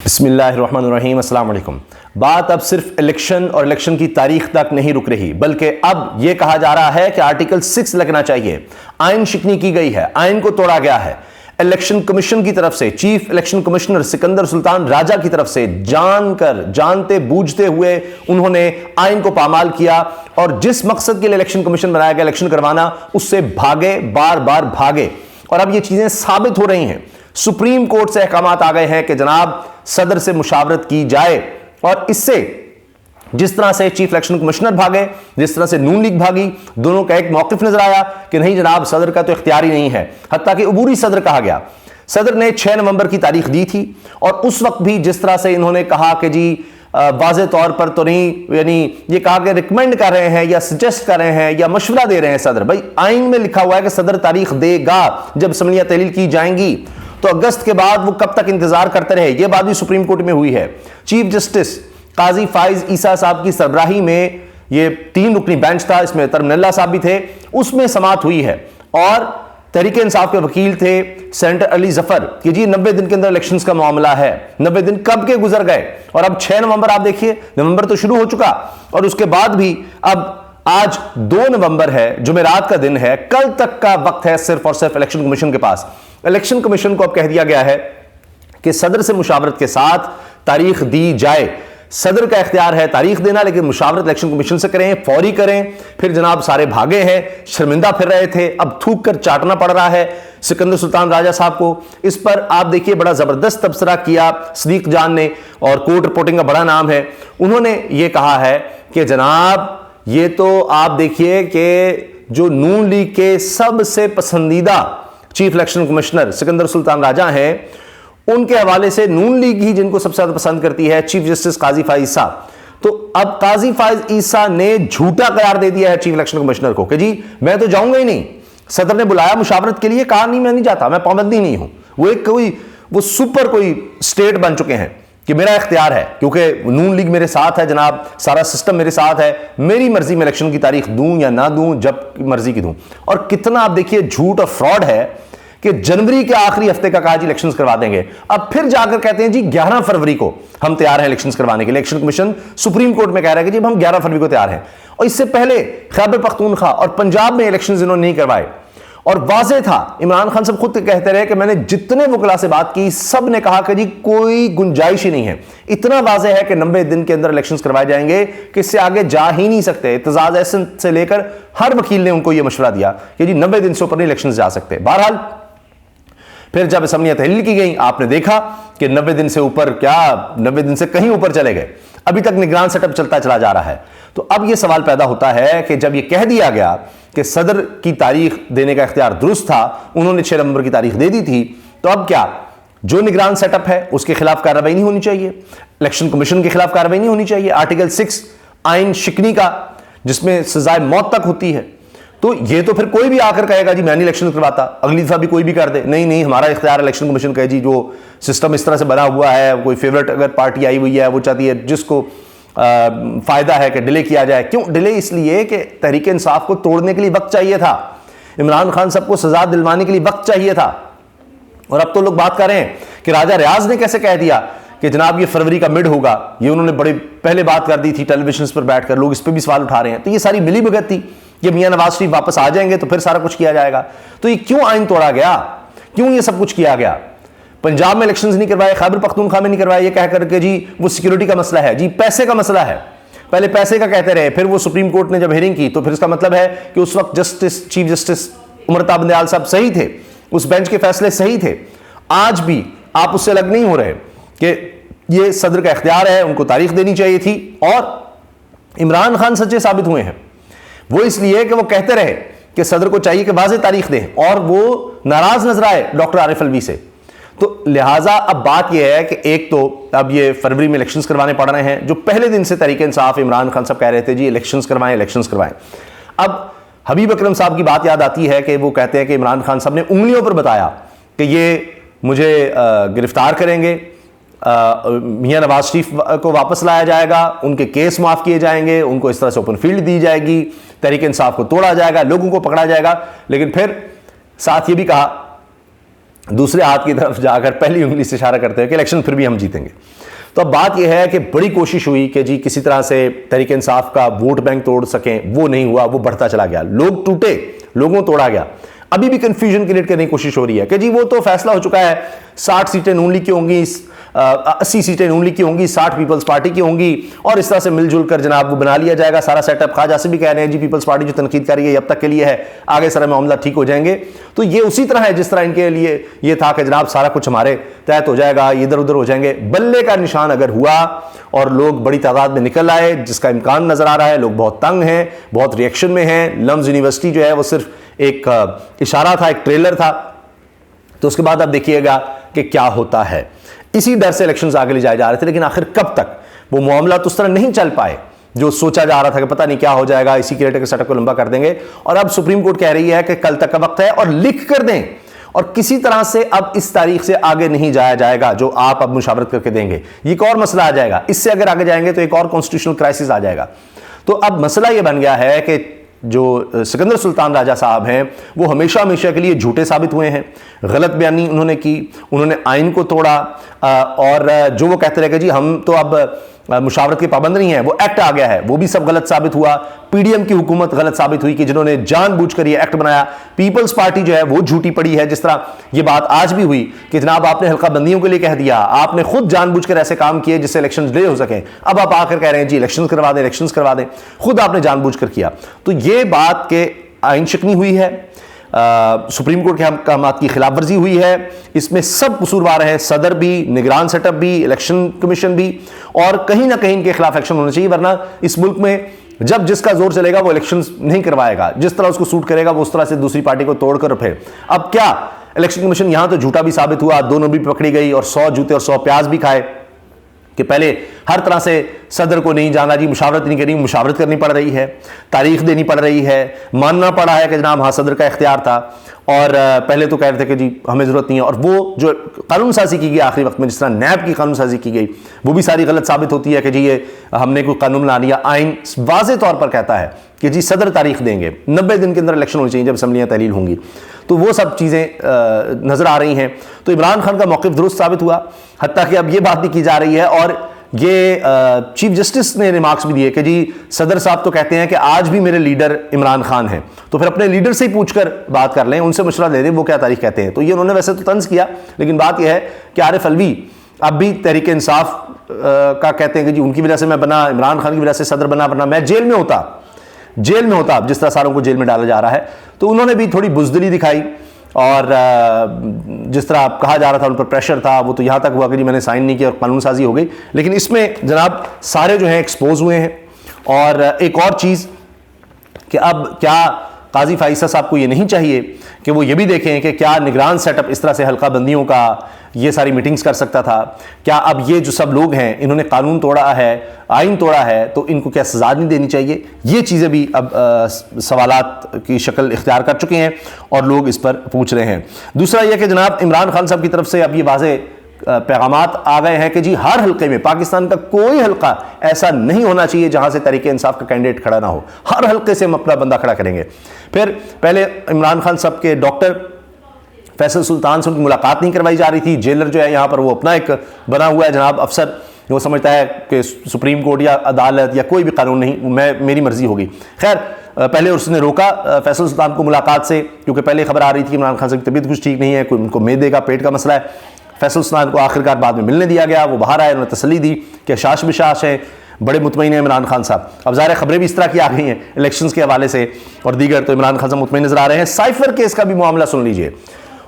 बिस्मिल्लाहिर्रहमानिर्रहीम, अस्सलाम वालेकुम। बात अब सिर्फ इलेक्शन और इलेक्शन की तारीख तक नहीं रुक रही, बल्कि अब यह कहा जा रहा है कि आर्टिकल 6 लगना चाहिए। आइन शिकनी की गई है, आइन को तोड़ा गया है। इलेक्शन कमीशन की तरफ से chief election commissioner Sikandar Sultan Raja की तरफ से जानते बूझते हुए उन्होंने आइन को पामाल किया और जिस मकसद के लिए इलेक्शन कमीशन बनाया गया, इलेक्शन करवाना, उससे भागे, बार बार भागे। और अब ये चीजें साबित हो रही हैं। सुप्रीम कोर्ट से अहकामात आ गए हैं कि जनाब सदर से मुशावरत की जाए। और इससे जिस तरह से चीफ इलेक्शन कमिश्नर भागे, जिस तरह से नून लीग भागी, दोनों का एक मौकिफ नजर आया कि नहीं जनाब सदर का तो इख्तियार ही नहीं है। हत्ता कि अबूरी सदर कहा गया। सदर ने 6 नवंबर की तारीख दी थी और उस वक्त भी जिस तरह से इन्होंने कहा कि जी वाज़े तौर पर तो नहीं, यानी ये कहा कि रिकमेंड कर रहे हैं या सजेस्ट कर रहे हैं या मशवरा दे रहे हैं सदर। भाई आइन में लिखा हुआ है कि सदर तारीख देगा जब असम्बलियां तहलील की जाएंगी, तो अगस्त के बाद वो कब तक इंतजार करते रहे। यह बात भी सुप्रीम कोर्ट में हुई है। चीफ जस्टिस काजी फाइज ईसा साहब की सरबराही में ये 3 रुकनी बेंच था, इसमें तरमनल्ला साहब भी थे, उसमें समाअत हुई है। और तहरीक इंसाफ के वकील थे सेनेटर अली जफर कि जी 90 दिन के अंदर इलेक्शंस का मामला है। 90 दिन कब के गुजर गए और अब 6 नवंबर आप देखिए, नवंबर तो शुरू हो चुका और उसके बाद भी अब आज 2 नवंबर है, जुमेरात का दिन है, कल तक का वक्त है सिर्फ और सिर्फ इलेक्शन कमीशन के पास। इलेक्शन कमीशन को अब कह दिया गया है कि सदर से मुशावरत के साथ तारीख दी जाए। सदर का इख्तियार है तारीख देना, लेकिन मुशावरत इलेक्शन कमीशन से करें, फौरी करें। फिर जनाब सारे भागे हैं, शर्मिंदा फिर रहे थे, अब थूक कर चाटना पड़ रहा है सिकंदर सुल्तान राजा साहब को। इस पर आप देखिए बड़ा जबरदस्त तबसरा किया सदीक जान ने, और कोर्ट रिपोर्टिंग का बड़ा नाम है। उन्होंने ये कहा है कि जनाब ये तो आप देखिए कि जो नून लीग के सबसे पसंदीदा chief election commissioner Sikandar Sultan Raja हैं, उनके हवाले से नून लीग ही जिनको सबसे ज्यादा पसंद करती है, चीफ जस्टिस काजी फाइज ईसा। तो अब काजी फाइज ईसा ने झूठा करार दे दिया है चीफ इलेक्शन कमिश्नर को कि जी मैं तो जाऊंगा ही नहीं। सदर ने बुलाया मुशावरत के लिए, कहा नहीं मैं नहीं जाता, मैं पाबंदी नहीं हूं। वो सुपर कोई स्टेट बन चुके हैं कि मेरा इख्तियार है, क्योंकि नून लीग मेरे साथ है जनाब, सारा सिस्टम मेरे साथ है, मेरी मर्जी में इलेक्शन की तारीख दूं या ना दूं, जब मर्जी की दूं। और कितना आप देखिए झूठ और फ्रॉड है कि जनवरी के आखिरी हफ्ते का कहा जी इलेक्शंस करवा देंगे, अब फिर जाकर कहते हैं जी 11 फरवरी को हम तैयार हैं इलेक्शंस करवाने के लिए। इलेक्शन कमीशन सुप्रीम कोर्ट में कह रहा है कि जी हम 11 फरवरी को तैयार हैं। और इससे पहले खैबर पख्तूनख्वा और पंजाब में इलेक्शंस इन्होंने नहीं करवाए। और वाज़ेह था, इमरान खान साहब खुद कहते रहे कि मैंने जितने वकला से बात की सब ने कहा कि जी कोई गुंजाइश ही नहीं है। इतना वाज़ेह है कि 90 दिन के अंदर इलेक्शंस करवाए जाएंगे कि इससे आगे जा ही नहीं सकते। इत्तेजाज एहसन से लेकर हर वकील ने उनको यह मशवरा दिया कि जी 90 दिन से ऊपर नहीं इलेक्शंस जा सकते। बहरहाल फिर जब असम्बलियां तहलील की गई, आपने देखा कि 90 दिन से ऊपर क्या, 90 दिन से कहीं ऊपर चले गए। अभी तक निगरान सेटअप चलता चला जा रहा है। तो अब यह सवाल पैदा होता है कि जब यह कह दिया गया कि सदर की तारीख देने का इख्तियार दुरुस्त था, उन्होंने 6 नवंबर की तारीख दे दी थी, तो अब क्या जो निगरान सेटअप है उसके खिलाफ कार्रवाई नहीं होनी चाहिए, इलेक्शन कमीशन के खिलाफ कार्रवाई नहीं होनी चाहिए। आर्टिकल 6 आइन शिकनी का, जिसमें सजाए मौत तक होती है। तो ये तो फिर कोई भी आकर कहेगा जी मैं नहीं इलेक्शन करवाता, अगली दफा भी कोई भी कर दे, नहीं नहीं हमारा इख्तियार इलेक्शन कमीशन कहे जी जो सिस्टम इस तरह से बना हुआ है, कोई फेवरेट अगर पार्टी आई हुई है वो चाहती है जिसको फायदा है कि डिले किया जाए। क्यों डिले? इसलिए कि तहरीक इंसाफ को तोड़ने के लिए वक्त चाहिए था, इमरान खान साहब को सजा दिलवाने के लिए वक्त चाहिए था। और अब तो लोग बात कर रहे हैं कि राजा रियाज ने कैसे कह दिया कि जनाब ये फरवरी का मिड होगा। ये उन्होंने बड़े पहले बात कर दी थी टेलीविजन पर बैठकर, लोग इस पर भी सवाल उठा रहे हैं। तो ये सारी मिली भगत थी कि मियां नवाज शरीफ वापस आ जाएंगे तो फिर सारा कुछ किया जाएगा। तो ये क्यों आइन तोड़ा गया, क्यों ये सब कुछ किया गया? पंजाब में इलेक्शंस नहीं करवाए, खैबर पख्तूनख्वा में नहीं करवाए, ये कह करके जी वो सिक्योरिटी का मसला है, जी पैसे का मसला है। पहले पैसे का कहते रहे, फिर वो सुप्रीम कोर्ट ने जब हियरिंग की तो फिर इसका मतलब है कि उस वक्त चीफ जस्टिस उमरता बंदयाल साहब सही थे, उस बेंच के फैसले सही थे। आज भी आप उससे अलग नहीं हो रहे कि ये सदर का इख्तियार है, उनको तारीख देनी चाहिए थी। और इमरान खान सच्चे साबित हुए हैं वो इसलिए कि वो कहते रहे कि सदर को चाहिए कि वाज़ेह तारीख दें, और वो नाराज नजर आए डॉक्टर आरिफ अलवी से। तो लिहाजा अब बात यह है कि एक तो अब ये फरवरी में इलेक्शंस करवाने पड़ रहे हैं, जो पहले दिन से तहरीक इंसाफ इमरान खान साहब कह रहे थे जी इलेक्शंस करवाएं इलेक्शंस करवाएं। अब हबीब अकरम साहब की बात याद आती है कि वो कहते हैं कि इमरान खान साहब ने उंगलियों पर बताया कि ये मुझे गिरफ्तार करेंगे, मियां नवाज शरीफ को वापस लाया जाएगा, उनके केस माफ किए जाएंगे, उनको इस तरह से ओपन फील्ड दी जाएगी, तहरीक इंसाफ को तोड़ा जाएगा, लोगों को पकड़ा जाएगा। लेकिन फिर साथ ये भी कहा दूसरे हाथ की तरफ जाकर पहली उंगली से इशारा करते हैं कि इलेक्शन फिर भी हम जीतेंगे। तो अब बात यह है कि बड़ी कोशिश हुई कि जी किसी तरह से तहरीक इंसाफ का वोट बैंक तोड़ सकें, वो नहीं हुआ, वो बढ़ता चला गया, लोग टूटे, लोगों तोड़ा गया। अभी भी कंफ्यूजन क्रिएट करने की कोशिश हो रही है कि जी वो तो फैसला हो चुका है, 60 सीटें नून लीग की होंगी, 80 सीटें नून लीग की होंगी, 60 पीपल्स पार्टी की होंगी, और इस तरह से मिलजुल कर जनाब वो बना लिया जाएगा सारा सेटअप। ख्वाजा से भी कह रहे हैं जी पीपल्स पार्टी जो तनकीद कर रही है अब तक के लिए है, आगे सारा मामला ठीक हो जाएंगे। तो ये उसी तरह है जिस तरह इनके लिए ये था कि जनाब सारा कुछ हमारे तहत हो जाएगा, इधर उधर हो जाएंगे। बल्ले का निशान अगर हुआ और लोग बड़ी तादाद में निकल आए, जिसका इम्कान नजर आ रहा है, लोग बहुत तंग हैं, बहुत रिएक्शन में हैं। लम्स यूनिवर्सिटी जो है वो सिर्फ एक इशारा था, एक ट्रेलर था। तो उसके बाद आप देखिएगा कि क्या होता है। इसी डर से इलेक्शंस आगे ले जाए जा रहे थे, लेकिन आखिर कब तक वो मामला तो उस तरह नहीं चल पाए जो सोचा जा रहा था कि पता नहीं क्या हो जाएगा, इसी के लेटर के सेटअप को लंबा कर देंगे। और अब सुप्रीम कोर्ट कह रही है कि कल तक का वक्त है और लिख कर दें, और किसी तरह से अब इस तारीख से आगे नहीं जाया जाएगा जो आप अब मुशावरत करके देंगे। ये एक और मसला आ जाएगा, इससे अगर आगे जाएंगे तो एक और कॉन्स्टिट्यूशनल क्राइसिस आ जाएगा। तो अब मसला यह बन गया है कि जो सिकंदर सुल्तान राजा साहब हैं वो हमेशा हमेशा के लिए झूठे साबित हुए हैं, गलत बयानी उन्होंने की, उन्होंने आइन को तोड़ा, और जो वो कहते रहे कि जी हम तो अब मुशावरत के पाबंद नहीं है, वो एक्ट आ गया है, वो भी सब गलत साबित हुआ। पीडीएम की हुकूमत गलत साबित हुई कि जिन्होंने जानबूझकर ये एक्ट बनाया। पीपल्स पार्टी जो है वो झूठी पड़ी है, जिस तरह ये बात आज भी हुई कि जनाब आपने हल्का बंदियों के लिए कह दिया, आपने खुद जानबूझकर ऐसे काम किए जिससे इलेक्शन डिले हो सके। अब आप आकर कह रहे हैं जी इलेक्शन करवा दें, इलेक्शन करवा दें, खुद आपने जानबूझकर किया। तो ये बात के आइन शिकनी हुई है, सुप्रीम कोर्ट के अहकामात की खिलाफ वर्जी हुई है, इसमें सब कसूरवार हैं, सदर भी, निगरान सेटअप भी, इलेक्शन कमीशन भी, और कहीं ना कहीं इनके खिलाफ एक्शन होना चाहिए। वरना इस मुल्क में जब जिसका जोर चलेगा वो इलेक्शन नहीं करवाएगा, जिस तरह उसको सूट करेगा वो उस तरह से दूसरी पार्टी को तोड़कर फिर। अब क्या इलेक्शन कमीशन यहां तो झूठा भी साबित हुआ, दोनों भी पकड़ी गई, और 100 जूते और 100 प्याज भी खाए कि पहले हर तरह से सदर को नहीं जाना जी, मुशावरत नहीं करनी, मुशावरत करनी पड़ रही है, तारीख देनी पड़ रही है, मानना पड़ा है कि जनाब हाँ सदर का इख्तियार था, और पहले तो कह रहे थे कि जी हमें ज़रूरत नहीं है। और वो जो कानून साजी की गई आखिरी वक्त में, जिस तरह नैब की कानून साजी की गई, वो भी सारी गलत साबित होती है कि जी ये हमने कोई कानून बना लिया। आइन वाज़े तौर पर कहता है कि जी सदर तारीख देंगे, 90 दिन के अंदर इलेक्शन होनी चाहिए जब असम्बलियाँ तहलील होंगी। तो वो सब चीज़ें नज़र आ रही हैं। तो इमरान खान का मौक़िफ़ दुरुस्त साबित हुआ, हत्ता कि अब ये बात भी की जा रही है, और ये चीफ जस्टिस ने रिमार्क्स भी दिए कि जी सदर साहब तो कहते हैं कि आज भी मेरे लीडर इमरान खान हैं, तो फिर अपने लीडर से ही पूछकर बात कर लें, उनसे मशवरा ले लें वो क्या तारीख कहते हैं। तो ये उन्होंने वैसे तो तंज किया, लेकिन बात यह है कि आरिफ अलवी अब भी तहरीक इंसाफ का कहते हैं कि जी उनकी वजह से मैं बना, इमरान खान की वजह से सदर बना, वरना मैं जेल में होता, जिस तरह सारों को जेल में डाला जा रहा है। तो उन्होंने भी थोड़ी बुजदिली दिखाई, और जिस तरह कहा जा रहा था उन पर प्रेशर था, वो तो यहाँ तक हुआ कि जी मैंने साइन नहीं किया और कानून साजी हो गई। लेकिन इसमें जनाब सारे जो हैं एक्सपोज हुए हैं। और एक और चीज़ कि अब क्या काजी फाइसा साहब को ये नहीं चाहिए कि वो ये भी देखें कि क्या निगरान सेटअप इस तरह से हल्का बंदियों का ये सारी मीटिंग्स कर सकता था? क्या अब ये जो सब लोग हैं इन्होंने कानून तोड़ा है, आइन तोड़ा है, तो इनको क्या सजा नहीं देनी चाहिए? ये चीज़ें भी अब सवालात की शक्ल इख्तियार कर चुके हैं और लोग इस पर पूछ रहे हैं। दूसरा यह कि जनाब इमरान खान साहब की तरफ से अब ये वाज़े पैगामात आ गए हैं कि जी हर हल्के में, पाकिस्तान का कोई हल्का ऐसा नहीं होना चाहिए जहां से तहरीक इंसाफ का कैंडिडेट खड़ा ना हो। हर हल्के से हम अपना बंदा खड़ा करेंगे। फिर पहले इमरान खान साहब के डॉक्टर फैसल सुल्तान से उनकी मुलाकात नहीं करवाई जा रही थी। जेलर जो है यहाँ पर वो अपना एक बना हुआ है जनाब अफसर, वो समझता है कि सुप्रीम कोर्ट या अदालत या कोई भी कानून नहीं, मेरी मर्जी होगी। खैर पहले उसने रोका फैसल सुल्तान को मुलाकात से, क्योंकि पहले खबर आ रही थी कि इमरान खान साहब की तबीयत कुछ ठीक नहीं है, कोई उनको मैदे का, पेट का मसला है। फैसल सुल्तान को आखिरकार बाद में मिलने दिया गया, वो बाहर आए, उन्होंने तसल्ली दी कि शाश बिशाश है, बड़े मुतमईन है इमरान खान साहब। अब ज़ाहिर खबरें भी इस तरह की आ गई हैं इलेक्शंस के हवाले से और दीगर, तो इमरान खान साहब मुतमईन नजर आ रहे हैं। साइफर केस का भी मामला सुन लीजिए,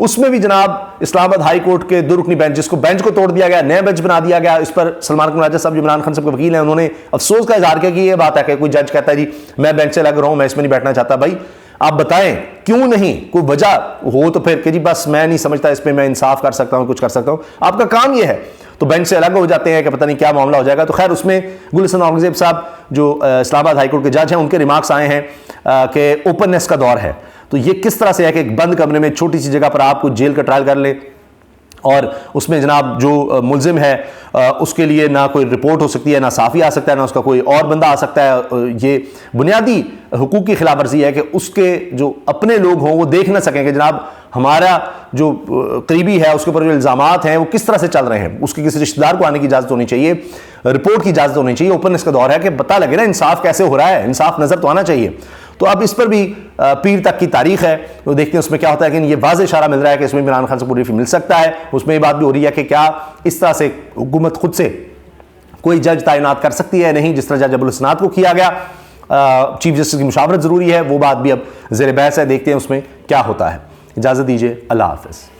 उसमें भी जनाब इस्लामाबाद हाई कोर्ट के दो रुकनी बेंच, जिसको बेंच को तोड़ दिया गया, नया बेंच बना दिया गया। इस पर सलमान कुमार साहब जो इमरान खान साहब के वकील हैं, उन्होंने अफसोस का इजहार किया कि ये बात है कि कोई जज कहता है जी मैं बेंच से लग रहा हूं, मैं इसमें नहीं बैठना चाहता। भाई आप बताएं क्यों नहीं, कोई वजह हो तो फिर कि जी बस मैं नहीं समझता इस पर मैं इंसाफ कर सकता हूं, कुछ कर सकता हूं, आपका काम ये है। तो बेंच से अलग हो जाते हैं कि पता नहीं क्या मामला हो जाएगा। तो खैर उसमें गुलशन औरंगजेब साहब जो इस्लामाबाद हाईकोर्ट के जज हैं, उनके रिमार्क्स आए हैं कि ओपननेस का दौर है। तो ये किस तरह से है कि एक बंद कमरे में छोटी सी जगह पर आप कुछ जेल का ट्रायल कर ले, और उसमें जनाब जो मुलजिम है उसके लिए ना कोई रिपोर्ट हो सकती है, ना साफ़ी आ सकता है, ना उसका कोई और बंदा आ सकता है। ये बुनियादी हुकूक की खिलाफ वर्जी है कि उसके जो अपने लोग हों वो देख ना सकें कि जनाब हमारा जो करीबी है उसके ऊपर जो इल्जामात हैं वो किस तरह से चल रहे हैं, उसके किसी रिश्तेदार को आने की इजाजत होनी चाहिए, रिपोर्ट की इजाजत होनी चाहिए। ओपननेस का दौर है कि पता लगे ना इंसाफ कैसे हो रहा है, इंसाफ नजर तो आना चाहिए। तो अब इस पर भी पीर तक की तारीख है, तो देखते हैं उसमें क्या होता है। कि ये वाज़ेह इशारा मिल रहा है कि इसमें इमरान खान से पूरी मिल सकता है। उसमें ये बात भी हो रही है कि क्या इस तरह से हुकूमत खुद से कोई जज तैनात कर सकती है, नहीं जिस तरह जज अब्दुल हसनात को किया गया। चीफ जस्टिस की मुशावरत जरूरी है, वो बात भी अब ज़ेर बहस है, देखते हैं उसमें क्या होता है। इजाज़त दीजिए, अल्लाह हाफ़िज़।